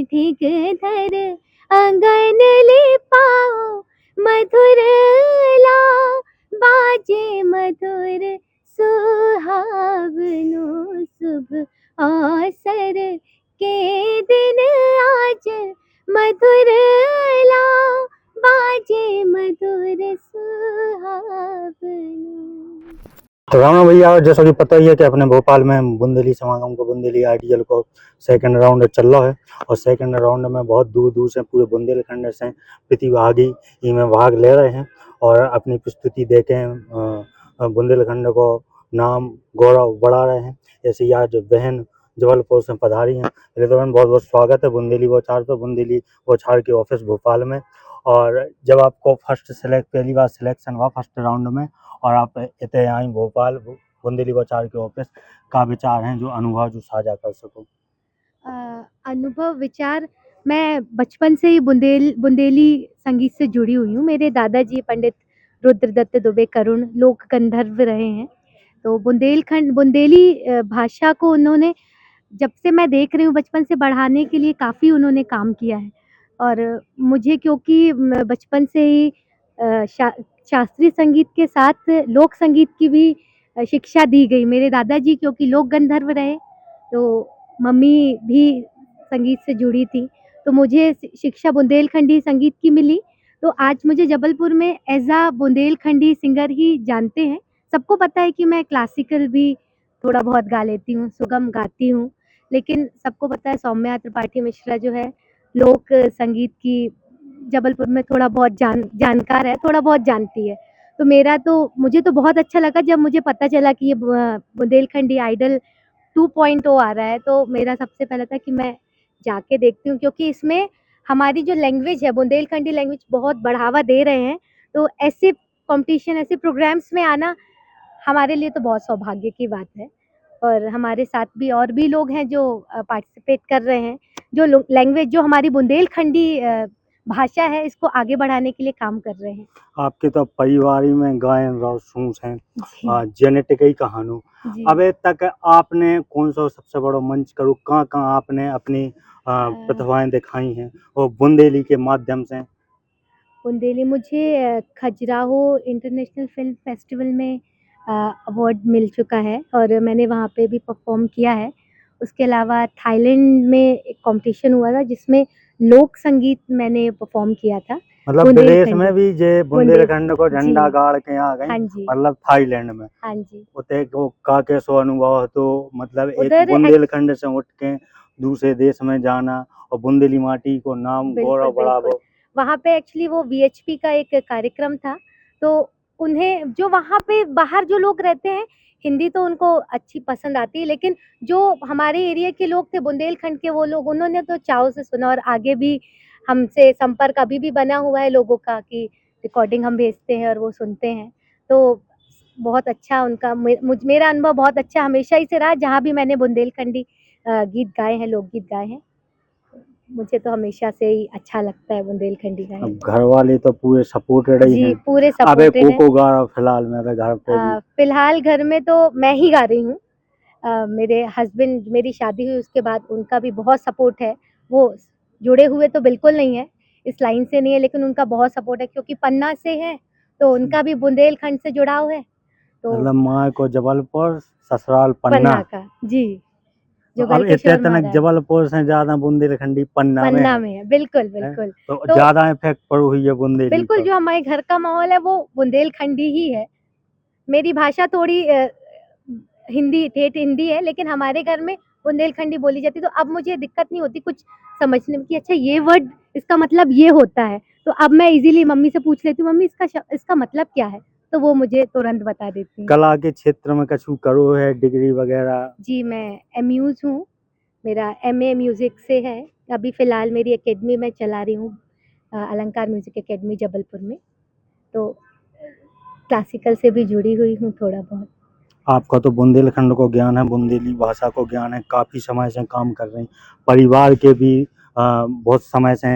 ठीक धर अंगन ले पाओ, मधुर ला बाजे मधुर सुहावनो, शुभ अवसर के दिन आज मधुर ला बाजे मधुर सुहावनो। तो राणा भैया, जैसा कि पता ही है कि अपने भोपाल में बुंदेली समागम को, बुंदेली आइडियल को सेकंड राउंड चल रहा है और सेकंड राउंड में बहुत दूर दूर से पूरे बुंदेलखंड से प्रतिभागी इनमें भाग ले रहे हैं और अपनी प्रस्तुति देके बुंदेलखंड को नाम गौरव बढ़ा रहे हैं। ऐसे ही आज बहन जबलपुर से पधारी हैं। पहले तो बहुत बहुत स्वागत है बुंदेली बौछार पर, बुंदेली बौछार के ऑफिस भोपाल में। और जब आपको पहली बार सिलेक्शन हुआ फर्स्ट राउंड में और आप इतने आई भोपाल बुंदेली बौछार के ऑफिस, का विचार हैं जो अनुभव जो साझा कर सको? अनुभव विचार, मैं बचपन से ही बुंदेली संगीत से जुड़ी हुई हूँ। मेरे दादाजी पंडित रुद्रदत्त दुबे करुण लोक गंधर्व रहे हैं। तो बुंदेली भाषा को उन्होंने, जब से मैं देख रही हूँ, बचपन से बढ़ाने के लिए काफ़ी उन्होंने काम किया है। और मुझे क्योंकि बचपन से ही शास्त्रीय संगीत के साथ लोक संगीत की भी शिक्षा दी गई। मेरे दादाजी क्योंकि लोक गंधर्व रहे, तो मम्मी भी संगीत से जुड़ी थी, तो मुझे शिक्षा बुंदेलखंडी संगीत की मिली। तो आज मुझे जबलपुर में एज़ अ बुंदेलखंडी सिंगर ही जानते हैं। सबको पता है कि मैं क्लासिकल भी थोड़ा बहुत गा लेती हूँ, सुगम गाती हूँ, लेकिन सबको पता है सौम्या त्रिपाठी मिश्रा जो है लोक संगीत की जबलपुर में थोड़ा बहुत जानकार है, थोड़ा बहुत जानती है। तो मुझे तो बहुत अच्छा लगा जब मुझे पता चला कि ये बुंदेलखंडी आइडल 2.0 आ रहा है, तो मेरा सबसे पहला था कि मैं जाके देखती हूँ, क्योंकि इसमें हमारी जो लैंग्वेज है, बुंदेलखंडी लैंग्वेज बहुत बढ़ावा दे रहे हैं। तो ऐसे कॉम्पिटिशन, ऐसे प्रोग्राम्स में आना हमारे लिए तो बहुत सौभाग्य की बात है। और हमारे साथ भी और भी लोग हैं जो पार्टिसिपेट कर रहे हैं, जो लैंग्वेज, जो हमारी बुंदेलखंडी भाषा है, इसको आगे बढ़ाने के लिए काम कर रहे हैं। आपके तो परिवार ही में गायन और सूस हैं, जेनेटिक ही कहानू। जी। अबे तक आपने कौन सा सबसे बड़ा मंच करो, कहाँ कहाँ आपने अपनी प्रतिभाएं दिखाई हैं और बुंदेली के माध्यम से? बुंदेली मुझे खजुराहो इंटरनेशनल फिल्म फेस्टिवल में अवार्ड मिल चुका है और मैंने वहाँ पे भी परफॉर्म किया है। उसके अलावा थाईलैंड में एक कॉम्पिटिशन हुआ था जिसमें लोक संगीत मैंने परफॉर्म किया था। मतलब विदेश में भी जे बुंदेलखंड को झंडा गाड़ के आ गए, हाँ जी, मतलब थाईलैंड में। हाँ जी। उते को का कैसो अनुभव? तो मतलब एक उधर बुंदेलखंड से उठ के दूसरे देश में जाना और बुंदेली माटी को नाम गौरव बढ़ावो। वहाँ पे एक्चुअली वो वीएचपी का एक कार्यक्रम था, तो उन्हें जो वहाँ पे बाहर जो लोग रहते हैं, हिंदी तो उनको अच्छी पसंद आती है, लेकिन जो हमारे एरिया के लोग थे बुंदेलखंड के, वो लोग, उन्होंने तो चाव से सुना और आगे भी हमसे संपर्क अभी भी बना हुआ है लोगों का कि रिकॉर्डिंग हम भेजते हैं और वो सुनते हैं। तो बहुत अच्छा उनका मेरा अनुभव बहुत अच्छा हमेशा ही से रहा, जहाँ भी मैंने बुंदेलखंडी गीत गाए हैं, लोकगीत गाए हैं। मुझे तो हमेशा से ही अच्छा लगता है बुंदेलखंडी गाने। अब घर वाले तो पूरे सपोर्टेड ही जी, हैं। पूरे अबे सपोर्टेड हैं। को गा रहा फिलहाल में अबे घर पे भी? फिलहाल घर में तो मैं ही गा रही हूँ। मेरे हस्बैंड, मेरी शादी हुई उसके बाद उनका भी बहुत सपोर्ट है। वो जुड़े हुए तो बिल्कुल नहीं है, इस लाइन से नहीं है, लेकिन उनका बहुत सपोर्ट है क्योंकि पन्ना से हैं, तो उनका भी बुंदेलखंड से जुड़ाव है। तो मतलब माँ को जबलपुर, ससुराल पन्ना पन्ना का, जी, तो जुगल अब इतने किशोर तनक महाराज जबलपुर से ज्यादा बुंदेलखंडी पन्ना में पन्ना है। में है, बिल्कुल हैं? बिल्कुल। तो तो ज्यादा इफेक्ट पड़ी हुई है बुंदेली बिल्कुल पर। जो हमारे घर का माहौल है वो बुंदेलखंडी ही है। मेरी भाषा थोड़ी हिंदी, ठेठ हिंदी है, लेकिन हमारे घर में बुंदेलखंडी बोली जाती है, तो अब मुझे दिक्कत नहीं होती कुछ समझने में कि अच्छा ये वर्ड, इसका मतलब ये होता है। तो अब मैं इजीली मम्मी से पूछ लेती हूँ, मम्मी इसका मतलब क्या है, तो वो मुझे तुरंत बता देती हैं। कला के क्षेत्र में कछु करो है डिग्री वगैरह? जी, मैं एमयूज़ हूँ, मेरा एमए म्यूज़िक से है। अभी फ़िलहाल मेरी एकेडमी मैं चला रही हूँ, अलंकार म्यूज़िक एकेडमी जबलपुर में, तो क्लासिकल से भी जुड़ी हुई हूँ थोड़ा बहुत। आपका तो बुंदेलखंड को ज्ञान है, बुंदेली भाषा को ज्ञान है, काफ़ी समय से काम कर रहे हैं, परिवार के भी बहुत समय से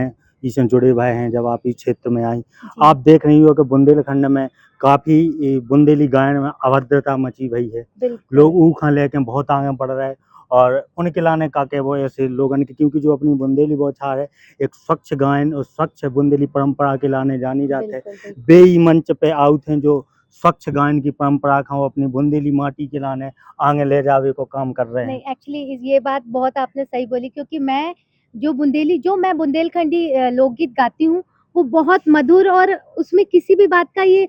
इससे जुड़े हुए हैं। जब आप इस क्षेत्र में आई, आप देख रही हो कि बुंदेलखंड में काफ़ी बुंदेली गायन में अभद्रता मची हुई है, लोग ऊखा लेके बहुत आगे बढ़ रहे हैं और उनके लाने का के वो ऐसे लोगन के, क्योंकि जो अपनी बुंदेली बौछार है एक स्वच्छ गायन और स्वच्छ बुंदेली परंपरा के लाने जानी जाते बिल्कुल, हैं। बिल्कुल। बेई मंच पे आउट हैं जो स्वच्छ गायन की परंपरा का वो अपनी बुंदेली माटी के लाने आगे ले जावे को काम कर रहे नहीं, हैं। एक्चुअली ये बात बहुत आपने सही बोली, क्योंकि मैं बुंदेलखंडी लोकगीत गाती हूँ, वो बहुत मधुर, और उसमें किसी भी बात का ये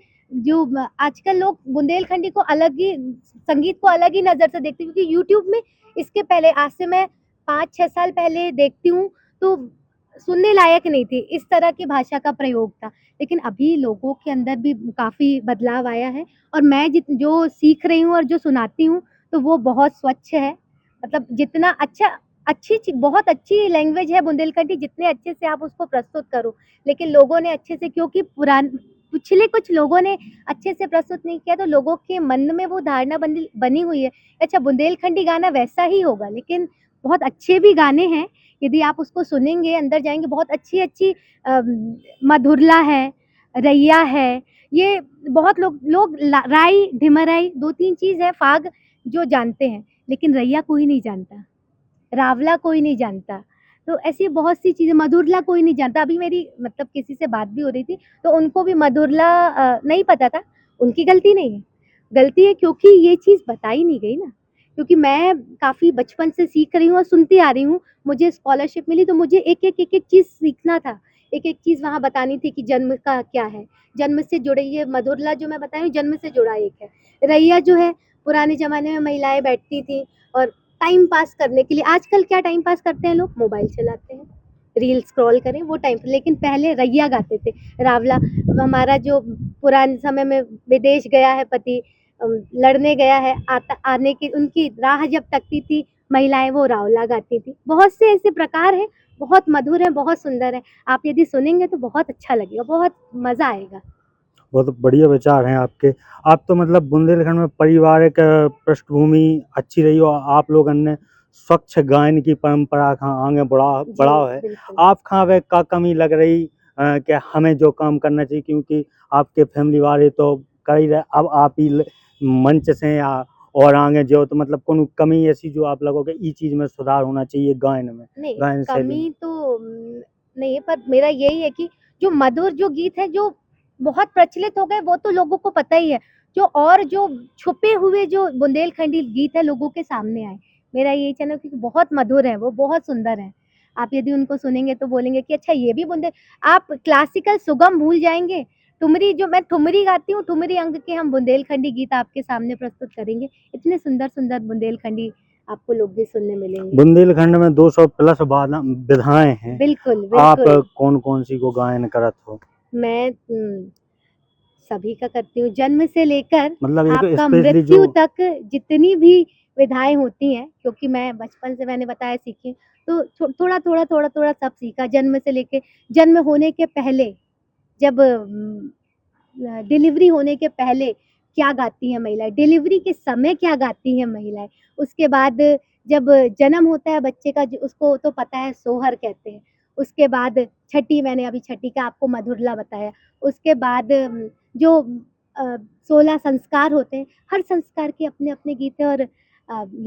आजकल लोग बुंदेलखंडी को अलग ही, संगीत को अलग ही नज़र से देखते हैं, क्योंकि यूट्यूब में इसके पहले, आज से मैं 5-6 साल पहले देखती हूँ, तो सुनने लायक नहीं थी, इस तरह की भाषा का प्रयोग था। लेकिन अभी लोगों के अंदर भी काफ़ी बदलाव आया है, और मैं जो सीख रही हूँ और जो सुनाती हूँ, तो वो बहुत स्वच्छ है। मतलब जितना बहुत अच्छी लैंग्वेज है बुंदेलखंडी, जितने अच्छे से आप उसको प्रस्तुत करो, लेकिन लोगों ने अच्छे से, क्योंकि पिछले कुछ लोगों ने अच्छे से प्रस्तुत नहीं किया, तो लोगों के मन में वो धारणा बनी हुई है, अच्छा बुंदेलखंडी गाना वैसा ही होगा, लेकिन बहुत अच्छे भी गाने हैं, यदि आप उसको सुनेंगे, अंदर जाएँगे, बहुत अच्छी-अच्छी मधुरला है, रैया है, ये बहुत लोग राई, ढिमराई 2-3 चीज़ है, फाग जो जानते हैं, लेकिन रैया कोई नहीं जानता, रावला कोई नहीं जानता। तो ऐसी बहुत सी चीज़ें, मधुरला कोई नहीं जानता। अभी मेरी मतलब किसी से बात भी हो रही थी, तो उनको भी मधुरला नहीं पता था। उनकी गलती नहीं है, गलती है क्योंकि ये चीज़ बताई नहीं गई ना। क्योंकि मैं काफ़ी बचपन से सीख रही हूँ और सुनती आ रही हूँ, मुझे स्कॉलरशिप मिली, तो मुझे एक-एक चीज़ सीखना था। एक-एक चीज़ वहाँ बतानी थी कि जन्म का क्या है, जन्म से जुड़े, ये मधुरला जो मैं बता रही हूँ, जन्म से जुड़ा एक है। रैया जो है, पुराने ज़माने में महिलाएँ बैठती थीं और टाइम पास करने के लिए, आजकल क्या टाइम पास करते हैं लोग, मोबाइल चलाते हैं, रील स्क्रॉल करें, वो टाइम, लेकिन पहले रैया गाते थे, रावला। हमारा जो पुराने समय में विदेश गया है पति, लड़ने गया है, आने की उनकी राह जब तकती थी महिलाएं, वो रावला गाती थी। बहुत से ऐसे प्रकार हैं, बहुत मधुर है, बहुत सुंदर है, आप यदि सुनेंगे तो बहुत अच्छा लगेगा, बहुत मज़ा आएगा। बहुत बढ़िया विचार हैं आपके। आप तो मतलब बुंदेलखंड में पारिवारिक पृष्ठभूमि अच्छी रही और आप लोगन ने स्वच्छ गायन की परंपरा का आगे बढ़ाव है। बिल्कुल। आप खां वे का कमी लग रही कि हमें जो काम करना चाहिए, क्योंकि आपके फैमिली वाले तो कर ही रहे, अब आप ही मंच से या और आगे जो, तो मतलब कोनो कमी ऐसी जो आप लगोगे ई चीज़ में सुधार होना चाहिए गायन में, नहीं, गायन शैली में? कमी तो नहीं है, पर मेरा यही है कि जो मधुर जो गीत हैं, जो बहुत प्रचलित हो गए, वो तो लोगों को पता ही है। जो छुपे हुए जो बुंदेलखंडी गीत है, लोगों के सामने आए। मेरा यही कहना है, क्योंकि बहुत मधुर है, वो बहुत सुंदर हैं। आप यदि उनको सुनेंगे तो बोलेंगे कि अच्छा ये भी आप क्लासिकल सुगम भूल जाएँगे। ठुमरी, जो मैं ठुमरी गाती हूँ, ठुमरी अंग के हम बुंदेलखंडी गीत आपके सामने प्रस्तुत करेंगे। इतने सुंदर-सुंदर बुंदेलखंडी आपको लोकगीत सुनने मिलेंगे। बुंदेलखंड में 200 प्लस विधाएँ हैं। बिल्कुल, आप बिल्कुल। कौन-कौन सी को गायन करत हो? मैं सभी का करती हूँ, जन्म से लेकर मतलब एक आपका स्पेशली जो मृत्यु तक, जितनी भी विधाएँ होती हैं, क्योंकि मैं बचपन से, मैंने बताया, सीखी, तो थोड़ा-थोड़ा सब सीखा, जन्म से लेके, जन्म होने के पहले, जब डिलीवरी होने के पहले क्या गाती हैं महिलाएँ, डिलीवरी के समय क्या गाती हैं महिलाएँ, उसके बाद जब जन्म होता है बच्चे का, उसको तो पता है सोहर कहते हैं, उसके बाद छठी, मैंने अभी छठी का आपको मधुरला बताया, उसके बाद जो 16 संस्कार होते हैं, हर संस्कार के अपने-अपने गीत हैं, और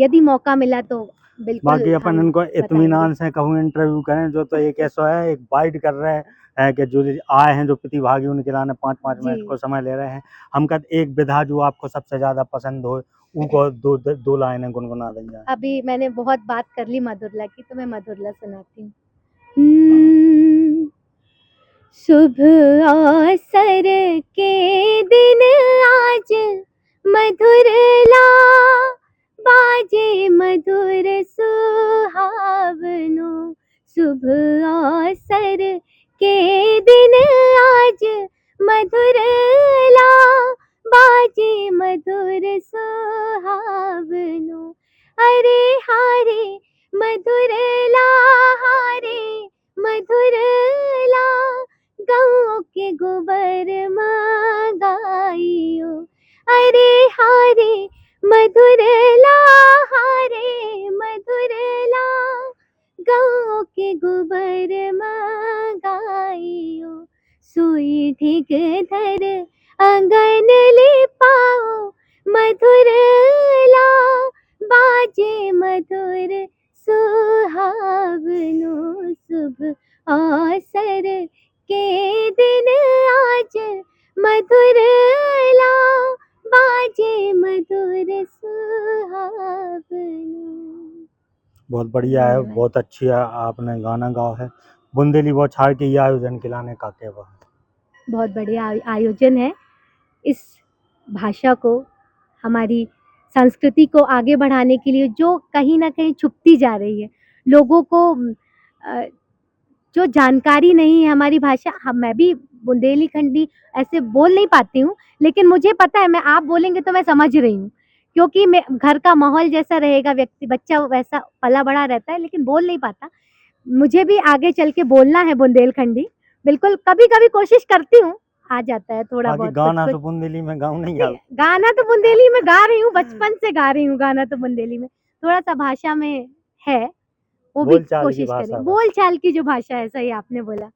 यदि मौका मिला तो बाकी बिल्कुल अपन हम इनको बताएँगे। इत्मीनान से कहूँ इंटरव्यू करें, जो तो एक ऐसा है, एक बाइट कर रहे हैं कि जो आए हैं जो प्रतिभागी उनके लाने 5-5 जी। मिनट को समय ले रहे हैं। हम कहते एक विधा जो आपको सबसे ज़्यादा पसंद हो, उनको 2 लाइनें गुनगुना दें जाए। अभी मैंने बहुत बात कर ली मधुरला की, तो मैं मधुरला सुनाती हूँ। हुँ। शुभ अवसर के दिन आज, मधुरला बाजे मधुर सुहावनो। शुभ अवसर के दिन आज, मधुरला बाजे मधुर सुहावनो। अरे हारे मधुरला, हारे मधुरला, गाँव के गोबर गाइयो। अरे हारे मधुरला, हारे मधुरला, गाँव के गोबर गाइयो। सुई ढिग धर आंगन ले पाओ, मधुरला बाजे मधुर सुहावनो शुभ अवसर के दिन आज मधुर लाओ बाजे मधुर सुहावनो। बहुत बढ़िया है, धन्यवाद। बहुत अच्छी आपने गाना गाओ है। बुंदेली बौछार के ये आयोजन के लाने का कहवा है। बहुत बढ़िया आयोजन है। इस भाषा को, हमारी संस्कृति को आगे बढ़ाने के लिए जो कहीं न कहीं छुपती जा रही है, लोगों को अ, जो जानकारी नहीं है हमारी भाषा, मैं भी बुंदेलीखंडी ऐसे बोल नहीं पाती हूँ, लेकिन मुझे पता है, मैं आप बोलेंगे तो मैं समझ रही हूँ, क्योंकि मैं घर का माहौल जैसा रहेगा, व्यक्ति बच्चा वैसा पला-बड़ा रहता है, लेकिन बोल नहीं पाता। मुझे भी आगे चल के बोलना है बुंदेलखंडी, बिल्कुल कभी-कभी कोशिश करती हूँ, आ जाता है थोड़ा बाकी बहुत गाना कुछ-कुछ। तो बुंदेली में गाऊँ नहीं नहीं, गाओ। गाना तो बुंदेली में गा रही हूँ, बचपन से गा रही हूँ गाना तो बुंदेली में। थोड़ा-सा भाषा में है, वो भी बोलचाल की कोशिश भाषा करें। बस। बोल-चाल की जो भाषा है, सही आपने बोला।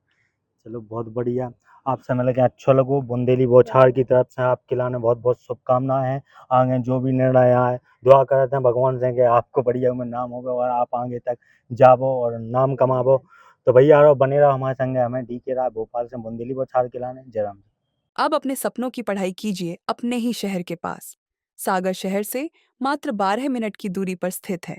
चलो बहुत बढ़िया, आपसे मिल के अच्छा लगो। बुंदेली बौछार की तरफ से आपके लाने बहुत-बहुत शुभकामनाएँ हैं। आगे जो भी निर्णय आए, दुआ करते हैं भगवान से कि आपको बढ़िया में नाम होगा और आप आगे तक जावो और नाम कमावो। तो भैया रहो, बने रहो हमारे संगे। हमें डीके राय भोपाल से बुंदेली बौछार के लाने। जय राम। अब अपने सपनों की पढ़ाई कीजिए अपने ही शहर के पास। सागर शहर से मात्र 12 मिनट की दूरी पर स्थित है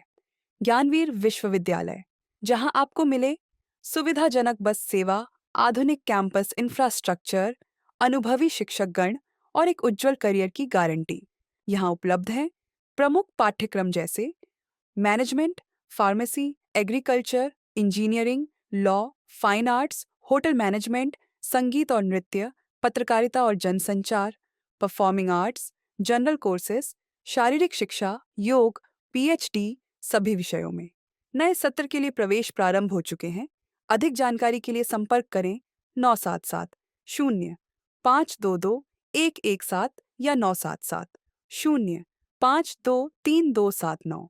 ज्ञानवीर विश्वविद्यालय, जहां आपको मिले सुविधाजनक बस सेवा, आधुनिक कैंपस इंफ्रास्ट्रक्चर, अनुभवी शिक्षकगण और एक उज्जवल करियर की गारंटी। यहां उपलब्ध है प्रमुख पाठ्यक्रम जैसे management, pharmacy, agriculture, engineering, law, fine arts, hotel management, संगीत और नृत्य, पत्रकारिता और जनसंचार, परफॉर्मिंग आर्ट्स, जनरल कोर्सेज, शारीरिक शिक्षा, योग, पीएचडी सभी विषयों में। नए सत्र के लिए प्रवेश प्रारंभ हो चुके हैं। अधिक जानकारी के लिए संपर्क करें 977 0 522 117 या 977 0 523 279।